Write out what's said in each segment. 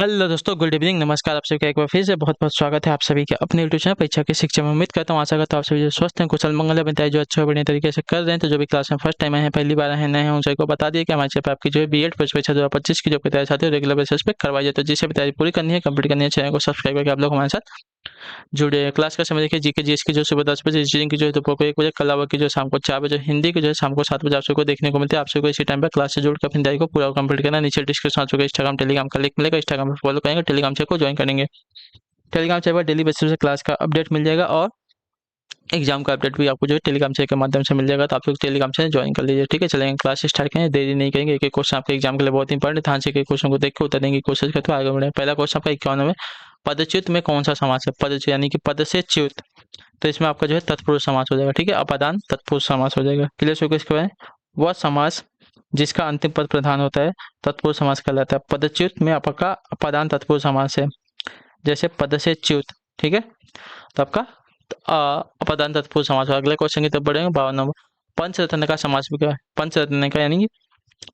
Hello दोस्तों, good evening, नमस्कार। आप सभी का एक बार फिर से बहुत बहुत स्वागत है आप सभी के अपने यूट्यूब चैनल परीक्षा की शिक्षा में। उम्मीद करता हूँ, आशा करता हूँ आप सभी जो स्वस्थ हैं, कुशल मंगल है, बताइए जो अच्छे और बढ़िया तरीके से कर रहे हैं। तो जो भी क्लास में फर्स्ट टाइम आए हैं, पहली बार आए हैं, नए हैं, उन सभी को बता दिए कि हमारे चैनल पर आपकी जो है बीएड पोस्ट परीक्षा 2025 की जो तैयारी चाहते हो रेगुलर बेसिस पे करवाइए। तो जिसे भी तैयारी पूरी करनी है, कंप्लीट करनी है, चैनल को सब्सक्राइब करके आप लोग हमारे साथ जुड़े। क्लास का समय देखिए, जीके जीएस की जो सुबह 10 बजे, रीजनिंग की जो है दोपहर को 1 बजे, कला की जो शाम को 4 बजे, हिंदी की जो है शाम को 7 बजे आप सबको देखने को मिलती है। आप सबको इसी टाइम पर क्लास से जुड़कर अपनी तैयारी को पूरा कंप्लीट करना। नीचे डिस्क्रिप्शन आप सबको इंस्टाग्राम टेलीग्राम का लिंक मिलेगा, इंस्टाग्राम पर फॉलो करेंगे, टेलीग्राम चैनल को ज्वाइन करेंगे। टेलीग्राम चैनल पर डेली बेसिस पे क्लास का अपडेट मिल जाएगा और एग्जाम का अपडेट भी आपको जो है टेलीग्राम चैनल के माध्यम से मिल जाएगा। तो आप लोग टेलीग्राम चैनल ज्वाइन कर लीजिए, ठीक है। चलेंगे क्लास स्टार्ट करेंगे, देरी नहीं करेंगे। एक एक क्वेश्चन आपके एग्जाम के लिए बहुत इंपॉर्टेंट है, ध्यान से एक क्वेश्चन को देख के उत्तर देने की कोशिश करते हुए आगे बढ़े। पहला क्वेश्चन आपका 51 में, पदच्युत में कौन सा समास है? पदच्युत यानी कि पद से च्युत, तो इसमें आपका जो है तत्पुरुष समास हो जाएगा, ठीक है। अपादान तत्पुरुष समास हो जाएगा। क्लियर हो गया इसके बारे में? वह समास जिसका अंतिम पद प्रधान होता है तत्पुरुष समास कहलाता है। पदच्युत में आपका अपादान तत्पुरुष समास है, जैसे पद से च्युत, ठीक है। तो आपका अपादान तत्पुरुष समास हुआ। अगले क्वेश्चन की तरफ बढ़ेंगे। 52 नंबर, पंचरत्न का समास विग्रह। पंचरत्न का यानी कि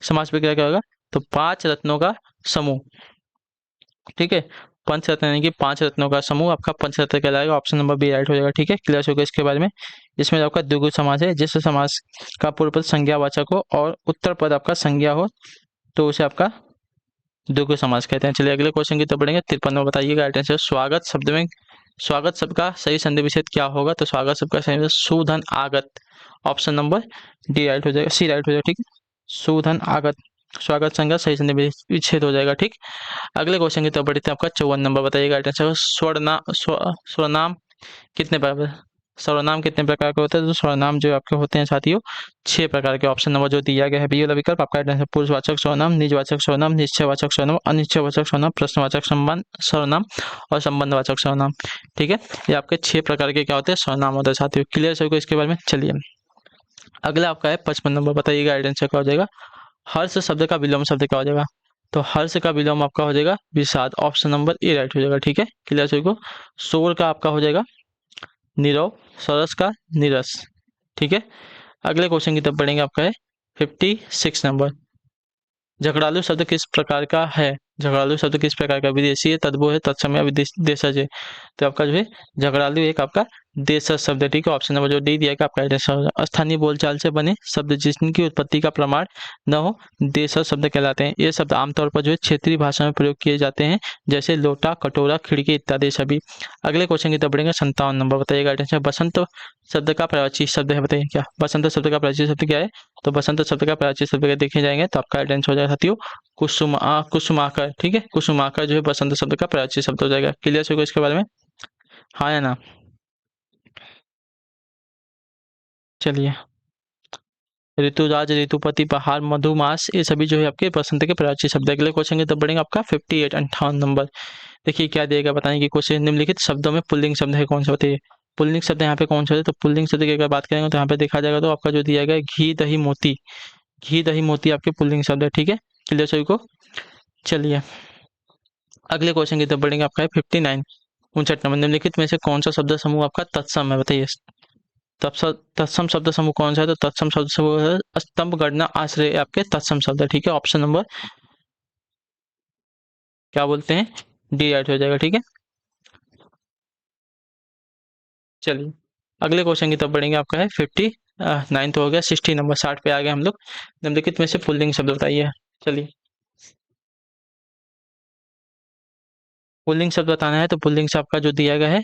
समास विग्रह क्या होगा? तो 5 रत्नों का समूह, ठीक है। पंचरत्न यानी कि 5 रत्नों का समूह आपका पंचरत्न कहलाएगा। ऑप्शन नंबर बी राइट हो जाएगा, ठीक है। क्लियर हो गया इसके बारे में? इसमें आपका द्विगु समास है, जिस समास का पूर्व पद संज्ञावाचक हो और उत्तर पद आपका संज्ञा हो तो उसे आपका द्विगु समास कहते हैं। चलिए अगले क्वेश्चन की तरफ बढ़ेंगे। 53 में बताइएगा राइट आंसर। स्वागत शब्द में, स्वागत शब्द का सही संधि विच्छेद क्या होगा? तो स्वागत शब्द का सही विच्छेद सुधन आगत। ऑप्शन नंबर डी राइट हो जाएगा, सी राइट हो जाएगा, ठीक है। सुधन आगत स्वागत संज्ञा सही संधि विच्छेद हो जाएगा, ठीक। अगले क्वेश्चन की तरफ बढ़ते हैं। आपका 54 नंबर बताइएगा राइट आंसर। स्वरनाम कितने प्रकार, सर्वनाम कितने प्रकार के होते हैं? तो सर्वनाम जो आपके होते हैं साथियों 6 प्रकार के। ऑप्शन नंबर जो दिया गया है बी वाला विकल्प आपका राइट आंसर। पुरुषवाचक सर्वनाम, निजवाचक सर्वनाम, निश्चयवाचक सर्वनाम, अनिश्चयवाचक सर्वनाम, प्रश्नवाचक संबंध सर्वनाम और संबंधवाचक सर्वनाम, ठीक है। ये आपके 6 प्रकार के क्या होते हैं? सर्वनाम होते हैं साथियों। क्लियर सभी को इसके बारे में? चलिए अगला आपका है 55 नंबर बताइएगा राइट आंसर क्या हो जाएगा। हर्ष शब्द का विलोम शब्द क्या हो जाएगा? तो हर्ष का विलोम आपका हो जाएगा विषाद। ऑप्शन नंबर ए राइट हो जाएगा, ठीक है। क्लियर सभी को? शोर का आपका हो जाएगा नीरव, सरस का नीरस, ठीक है। अगले क्वेश्चन की तरफ बढ़ेंगे। आपका है 56 नंबर। झगड़ालू शब्द किस प्रकार का है? झगड़ालू शब्द किस प्रकार का? विदेशी है, तद्भव है, तत्समय, देशज है। तो आपका जो है झगड़ालू एक आपका देशज शब्द है, ठीक है। ऑप्शन नंबर जो डी दिया गया आपका राइट आंसर होगा। स्थानीय बोलचाल से बने शब्द जिनकी उत्पत्ति का प्रमाण न हो देशज शब्द कहलाते हैं। ये शब्द आमतौर पर जो है क्षेत्रीय भाषा में प्रयोग किए जाते हैं, जैसे लोटा, कटोरा, खिड़की इत्यादि सभी। अगले क्वेश्चन की तरफ बढ़ेंगे। 57 नंबर बताइएगा राइट आंसर। बसंत शब्द का प्राची शब्द है, बताइए क्या बसंत शब्द का प्राची शब्द क्या है? तो बसंत शब्द का प्राची शब्द देखे जाएंगे तो आपका राइट आंसर हो जाएगा साथियों कुसुमाकर, ठीक है। कुसुमाकर जो है बसंत शब्द का प्राची शब्द हो जाएगा। क्लियर होगा इसके बारे में? हाँ या ना? चलिए ऋतुराज, ऋतुपति, बहार, मधुमास ये सभी जो है आपके बसंत के प्राची शब्द। अगले क्वेश्चन की तरफ बढ़ेंगे। आपका 58 नंबर देखिए क्या देगा बताएं कि क्वेश्चन निम्नलिखित शब्दों में पुल्लिंग शब्द है कौन सा? बताइए पुल्लिंग शब्द यहाँ पे कौन सा है? तो पुल्लिंग शब्द की अगर बात करेंगे तो यहाँ पे देखा जाएगा तो आपका जो दिया गया है घी दही मोती। घी दही मोती आपके पुल्लिंग शब्द है, ठीक है। क्लियर सभी को? चलिए अगले क्वेश्चन की तरफ बढ़ेंगे। आपका है 59 नंबर। निम्नलिखित में से कौन सा शब्द समूह आपका तत्सम है? बताइए तत्सम शब्द समूह कौन सा है? तो तत्सम शब्द समूह है स्तंभ, गणना, आश्रय आपके तत्सम शब्द है, ठीक है। ऑप्शन नंबर क्या बोलते हैं? डी राइट हो जाएगा, ठीक है। चलिए अगले क्वेश्चन की तरफ बढ़ेंगे। आपका है 59 तो हो गया। 60 नंबर 60 पे आ गए हम लोग। निम्नलिखित में से पुल्लिंग शब्द बताइए। चलिए पुल्लिंग शब्द बताना है तो पुल्लिंग से आपका जो दिया गया है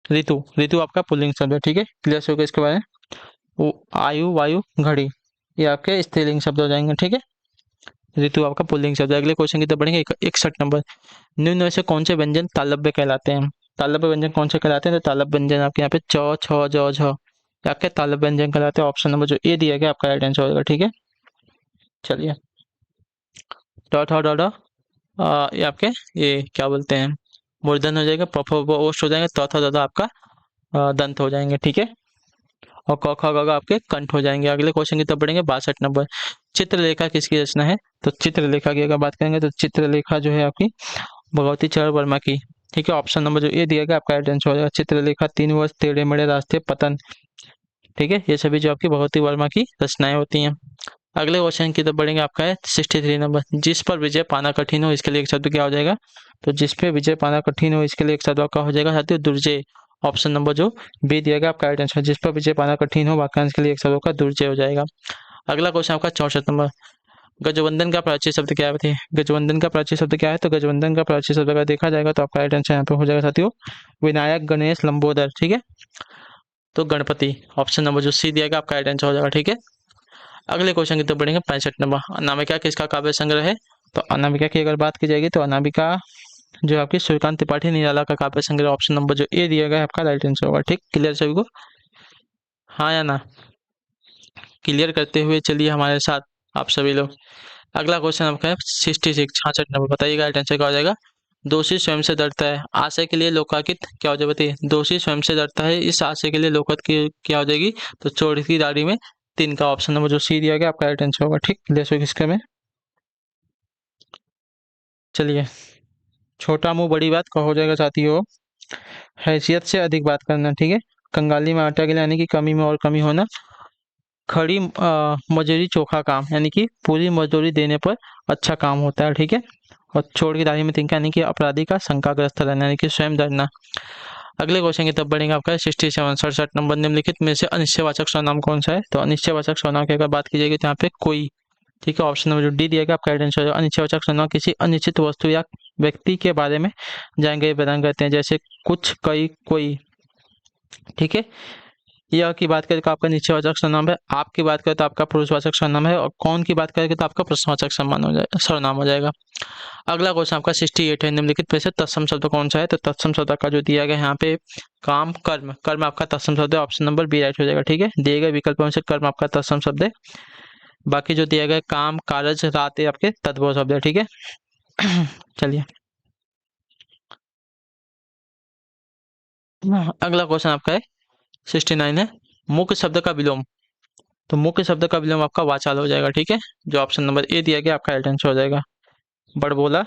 ऋतु। ऋतु आपका पुल्लिंग शब्द है, ठीक है। क्लियर हो गया इसके बारे में? आयु, वायु, घड़ी ये आपके स्त्रीलिंग शब्द हो जाएंगे, ठीक है। ऋतु आपका पुल्लिंग शब्द है। अगले क्वेश्चन की तरफ बढ़ेंगे। 61 नंबर। निम्न में से कौन से व्यंजन तालव्य कहलाते हैं? तालव्य व्यंजन कौन से कहलाते हैं? तो तालव्य व्यंजन आपके यहाँ पे च, छ, ज, झ ये आपके तालव्य व्यंजन कहलाते हैं। ऑप्शन नंबर जो ए दिया गया आपका राइट आंसर होगा, ठीक है। चलिए ट, ठ, ड, ढ ये आपके ये क्या बोलते हैं मूर्धन हो जाएगा। प, फ, ब, ओष्ठ हो जाएंगे। त, थ, द, ध आपका दंत हो जाएंगे, ठीक है। और क, ख, ग, घ आपके कंठ हो जाएंगे। अगले क्वेश्चन की तरफ बढ़ेंगे। 62 नंबर। चित्रलेखा किसकी रचना है? तो चित्रलेखा की अगर बात करेंगे तो चित्रलेखा जो है आपकी भगवती चरण वर्मा की ठीक है। ऑप्शन नंबर जो ए दिया गया आपका राइट आंसर हो जाएगा। चित्रलेखा, 3 वर्ष, टेढ़े मेढ़े रास्ते, पतन। ठीक है, ये सभी जो आपकी भगवती वर्मा की रचनाएं होती हैं। अगले क्वेश्चन की तरफ बढ़ेंगे। आपका है 63 नंबर। जिस पर विजय पाना कठिन हो, इसके लिए एक शब्द क्या हो जाएगा? तो जिस पे विजय पाना कठिन हो, इसके लिए एक शब्द आपका हो जाएगा साथियों दुर्जय। ऑप्शन नंबर जो बी दिया गया आपका राइट आंसर। जिस पर विजय पाना कठिन हो, वाक्यांश के लिए एक शब्द का दुर्जय हो जाएगा। अगला क्वेश्चन आपका 64 नंबर। गजवंदन का प्राचीन शब्द क्या है बताइए? गजवंदन का प्राचीन शब्द क्या है? तो गजवंदन का प्राचीन शब्द अगर देखा जाएगा तो आपका राइट आंसर यहाँ पे हो जाएगा साथियों विनायक, गणेश, लंबोदर। ठीक है, तो गणपति। ऑप्शन नंबर जो सी दिया गया आपका राइट आंसर हो जाएगा। ठीक है, अगले क्वेश्चन की तरफ बढ़ेंगे। 65 नंबर। अनामिका किसका काव्य संग्रह है? तो अनामिका की अगर बात की जाएगी तो अनामिका जो आपकी सूर्यकांत त्रिपाठी निराला का काव्य संग्रह। ऑप्शन नंबर जो ए दिया गया है आपका राइट आंसर होगा। ठीक, क्लियर सभी को? हाँ या ना? क्लियर करते हुए चलिए हमारे साथ आप सभी लोग। अगला क्वेश्चन आपका है 66, 66 नंबर। बताइएगा राइट आंसर क्या हो जाएगा? दोषी स्वयं से डरता है, आशय के लिए लोकाकित क्या हो जाए बताइए? दोषी स्वयं से डरता है, इस आशय के लिए लोकाकित की क्या हो जाएगी? तो चोर की दाढ़ी में तीन का ऑप्शन नंबर जो सी दिया गया आपका राइट आंसर होगा। ठीक, क्लियर किसके में? चलिए, छोटा मुंह बड़ी बात का हो जाएगा साथियों हैसियत से अधिक बात करना। ठीक है, कंगाली में आटा गिलाने की कमी में और कमी होना। खड़ी मजूरी चोखा काम, यानी कि पूरी मजदूरी देने पर अच्छा काम होता है। ठीक है, और चोर की दाढ़ी में तिनका, यानी कि अपराधी का शंकाग्रस्त रहना, यानी कि स्वयं डरना। अगले क्वेश्चन की तरफ बढ़ेंगे। आपका 67, 67 नंबर। निम्नलिखित में से अनिश्चयवाचक सर्वनाम कौन सा है? तो अनिश्चयवाचक सर्वनाम की अगर बात की जाएगी तो यहाँ पे कोई। ठीक है, ऑप्शन नंबर जो डी दिया गया आपका राइट आंसर। अनिश्चयवाचक सर्वनाम किसी अनिश्चित वस्तु या व्यक्ति के बारे में जाएंगे बयान करते हैं, जैसे कुछ, कई, कोई। ठीक है, यह की बात करें तो आपका निश्चयवाचक सर्वनाम है। आप की बात करें तो आपका पुरुषवाचक सर्वनाम है। और कौन की बात करेंगे तो आपका प्रश्नवाचक सम्मान हो जाएगा, सर्वनाम हो जाएगा। अगला क्वेश्चन आपका 68 है। निम्नलिखित में से तत्सम शब्द कौन सा है? तो तत्सम शब्द का जो दिया गया यहाँ पे काम, कर्म, कर्म आपका तत्सम शब्द है। ऑप्शन नंबर बी राइट हो जाएगा। ठीक है, दिए गए विकल्पों में से कर्म आपका तत्सम शब्द है। बाकी जो दिया गया काम, कारज, रात आपके तद्भव शब्द है। ठीक है चलिए, अगला क्वेश्चन आपका है 69 है। मुख्य शब्द का विलोम। तो मुख्य शब्द का विलोम आपका वाचाल हो जाएगा। ठीक है, जो ऑप्शन नंबर ए दिया गया आपका राइट आंसर हो जाएगा। बड़बोला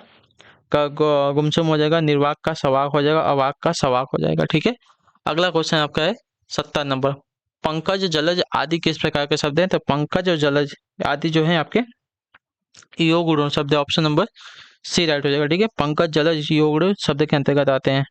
का गुमसुम हो जाएगा। निर्वाक का सवाक हो जाएगा। अवाक का सवाक हो जाएगा। ठीक है, अगला क्वेश्चन आपका है 70 नंबर। पंकज, जलज आदि किस प्रकार के शब्द हैं? तो पंकज और जलज आदि जो है आपके योग गुण शब्द है। ऑप्शन नंबर सी राइट हो जाएगा। ठीक है, पंकज, जलज योग गुण शब्द के अंतर्गत आते हैं।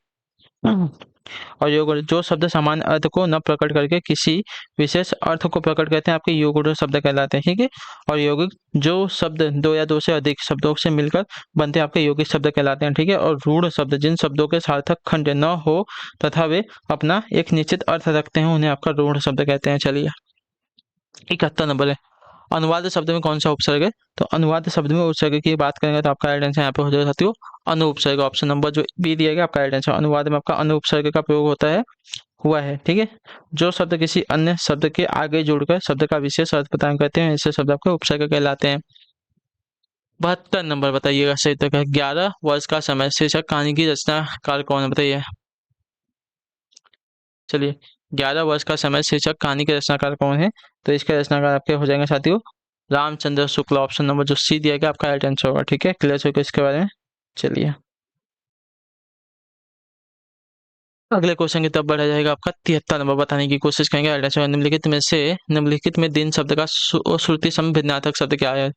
और योग जो शब्द समान अर्थ को न प्रकट करके किसी विशेष अर्थ को प्रकट करते हैं, आपके योग शब्द कहलाते हैं। ठीक है, और यौगिक जो शब्द दो या दो से अधिक शब्दों से मिलकर बनते हैं, आपके यौगिक शब्द कहलाते हैं। ठीक है, और रूढ़ शब्द जिन शब्दों के सार्थक खंड न हो तथा वे अपना एक निश्चित अर्थ रखते हैं, उन्हें आपका रूढ़ शब्द कहते हैं। चलिए, 71 नंबर है। अनुवाद शब्द में कौन सा उपसर्ग है? तो अनुवाद शब्द में उपसर्ग की बात करेंगे तो आपका राइट आंसर यहाँ पे हो जाएगा साथियों अनुपसर्ग। ऑप्शन नंबर जो बी दिया गया आपका राइट आंसर। अनुवाद में आपका अनुपसर्ग का प्रयोग होता है, हुआ है। ठीक है, जो शब्द किसी अन्य शब्द के आगे जोड़कर शब्द का विशेष अर्थ प्रदान करते हैं, ऐसे शब्द आपके उपसर्ग कहलाते हैं। 72 नंबर बताइएगा सही तक है। 11 वर्ष का समय शीर्षक कहानी की रचनाकार कौन है बताइए? चलिए, 11 वर्ष का समय शीर्षक कहानी के रचनाकार कौन है? तो इसके रचनाकार आपके हो जाएंगे साथियों रामचंद्र शुक्ल। ऑप्शन नंबर जो सी दिया गया आपका राइट आंसर होगा। ठीक है, क्लियर हो गया इसके बारे में? चलिए, अगले क्वेश्चन की तरफ बढ़ा जाएगा। आपका 73 नंबर। बताने की कोशिश करेंगे राइट आंसर। निम्नलिखित में दिन शब्द का श्रुति सम भिन्नार्थक शब्द क्या है?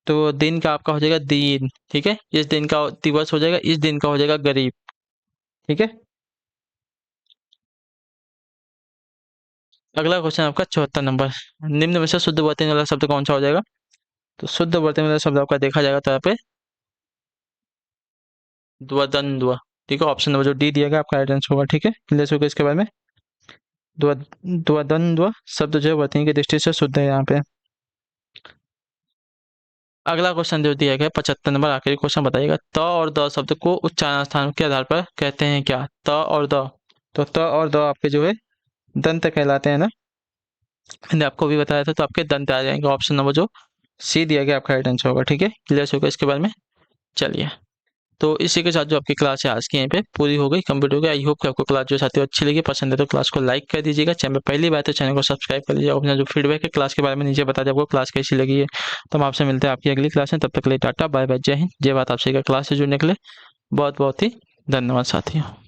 तो दिन का आपका हो जाएगा दीन। ठीक है, इस दिन का दिवस हो जाएगा, इस दिन का हो जाएगा गरीब। ठीक है, अगला क्वेश्चन आपका 74 नंबर। निम्न में से शुद्ध वर्तनी वाला शब्द कौन सा हो जाएगा? तो शुद्ध वर्तनी वाला शब्द आपका देखा जाएगा तो यहाँ पे द्वंद्व। ठीक है, ऑप्शन नंबर जो डी दिया गया आपका राइट आंसर होगा। ठीक है, क्लियर हो गया इसके बारे में? द्वंद्व शब्द जो है वर्तनी की दृष्टि से शुद्ध है यहाँ पे। अगला क्वेश्चन जो दिया गया 75 नंबर। आखिरी क्वेश्चन बताइएगा। त और द शब्द को उच्चारण स्थान के आधार पर कहते हैं क्या? त और द। तो त और द आपके जो है दंत कहलाते हैं ना, मैंने आपको भी बताया था। तो आपके दंत आ जाएंगे। ऑप्शन नंबर जो सी दिया गया आपका राइट आंसर होगा। ठीक है, क्लियर होगा इसके बारे में? चलिए, तो इसी के साथ जो आपकी क्लास है आज की यहीं पे पूरी हो गई, कंप्लीट हो गई। आई होप कि आपको क्लास जो साथियों अच्छी लगी, पसंद है तो क्लास को लाइक कर दीजिएगा। चैनल पहली बार तो चैनल को सब्सक्राइब कर लीजिए। अपना जो फीडबैक है क्लास के बारे में नीचे बता दें आपको क्लास कैसी लगी है। तो हम आपसे मिलते हैं आपकी अगली क्लास में। तब तक के लिए टाटा बाय बाय, जय हिंद, जय भारत। आपसे क्लास से जुड़ने के लिए बहुत बहुत ही धन्यवाद साथियों।